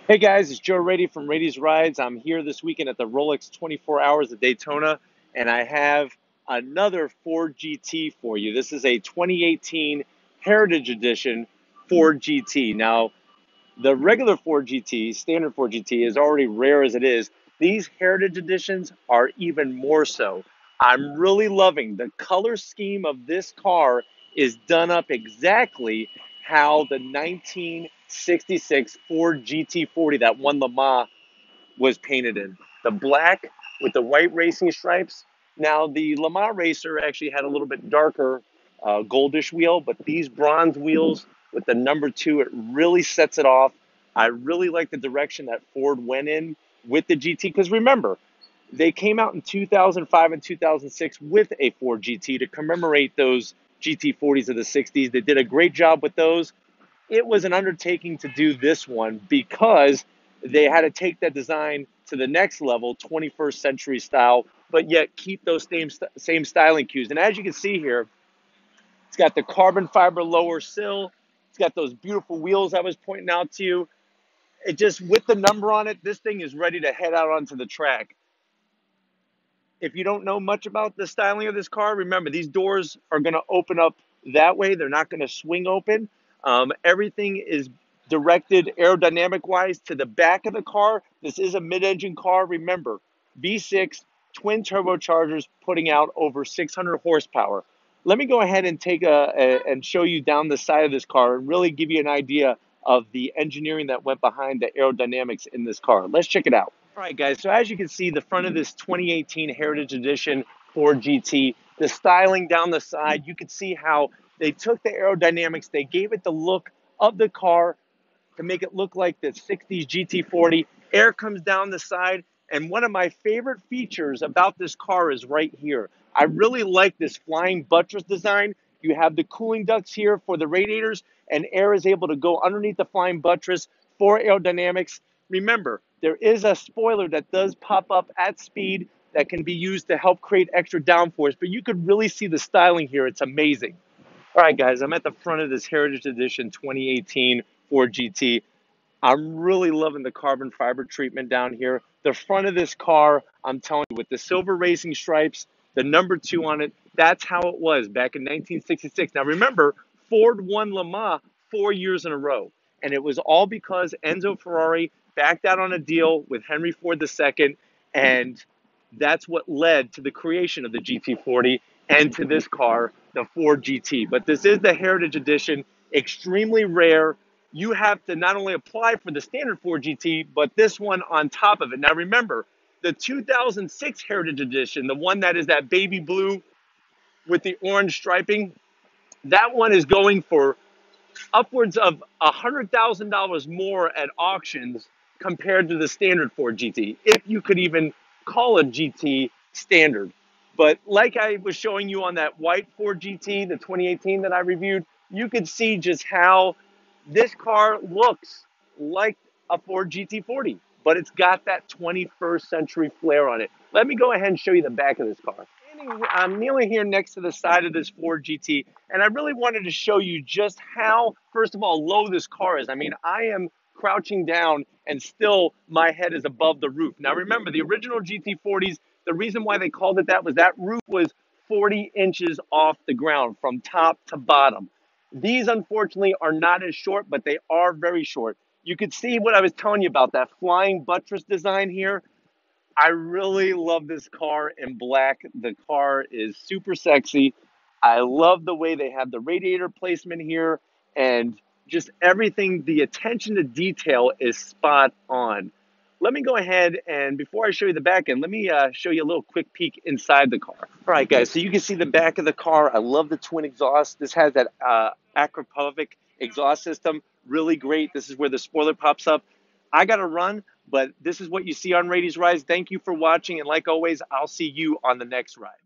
Hey guys, it's Joe Raiti from Raiti's Rides. I'm here this weekend at the Rolex 24 Hours of Daytona, and I have another Ford GT for you. This is a 2018 Heritage Edition Ford GT. Now, the regular Ford GT, standard Ford GT, is already rare as it is. These Heritage Editions are even more so. I'm really loving the color scheme of this car is done up exactly how the 1966 Ford GT40 that won Le Mans was painted in. The black with the white racing stripes. Now, the Le Mans racer actually had a little bit darker goldish wheel, but these bronze wheels with the number two, it really sets it off. I really like the direction that Ford went in with the GT, because remember, they came out in 2005 and 2006 with a Ford GT to commemorate those GT40s of the 60s. They did a great job with those. It was an undertaking to do this one because they had to take that design to the next level, 21st century style, but yet keep those same styling cues. And as you can see here, it's got the carbon fiber lower sill. It's got those beautiful wheels I was pointing out to you. It just, with the number on it, this thing is ready to head out onto the track. If you don't know much about the styling of this car, remember these doors are going to open up that way. They're not going to swing open. Everything is directed aerodynamic wise to the back of the car. This is a mid-engine car. Remember, V6 twin turbochargers putting out over 600 horsepower. Let me go ahead and and show you down the side of this car and really give you an idea of the engineering that went behind the aerodynamics in this car. Let's check it out. All right, guys, so as you can see, the front of this 2018 Heritage Edition Ford GT, the styling down the side, you can see how they took the aerodynamics, they gave it the look of the car to make it look like the 60s GT40. Air comes down the side, and one of my favorite features about this car is right here. I really like this flying buttress design. You have the cooling ducts here for the radiators, and air is able to go underneath the flying buttress for aerodynamics. Remember, there is a spoiler that does pop up at speed that can be used to help create extra downforce, but you could really see the styling here. It's amazing. All right, guys, I'm at the front of this Heritage Edition 2018 Ford GT. I'm really loving the carbon fiber treatment down here. The front of this car, I'm telling you, with the silver racing stripes, the number two on it, that's how it was back in 1966. Now remember, Ford won Le Mans 4 years in a row. And it was all because Enzo Ferrari backed out on a deal with Henry Ford II. And that's what led to the creation of the GT40 and to this car, the Ford GT. But this is the Heritage Edition, extremely rare. You have to not only apply for the standard Ford GT, but this one on top of it. Now remember, the 2006 Heritage Edition, the one that is that baby blue with the orange striping, that one is going for upwards of $100,000 more at auctions compared to the standard Ford GT, if you could even call a GT standard. But like I was showing you on that white Ford GT, the 2018 that I reviewed, you could see just how this car looks like a Ford GT40, but it's got that 21st century flair on it. Let me go ahead and show you the back of this car. I'm kneeling here next to the side of this Ford GT, and I really wanted to show you just how, first of all, low this car is. I mean, I am crouching down, and still my head is above the roof. Now, remember, the original GT40s, the reason why they called it that was that roof was 40 inches off the ground from top to bottom. These, unfortunately, are not as short, but they are very short. You could see what I was telling you about, that flying buttress design here. I really love this car in black. The car is super sexy. I love the way they have the radiator placement here, and just everything, the attention to detail is spot on. Let me go ahead and, before I show you the back end, let me show you a little quick peek inside the car. All right, guys, so you can see the back of the car. I love the twin exhaust. This has that Akrapovic exhaust system. Really great. This is where the spoiler pops up. I got to run, but this is what you see on Raiti's Rides. Thank you for watching, and like always, I'll see you on the next ride.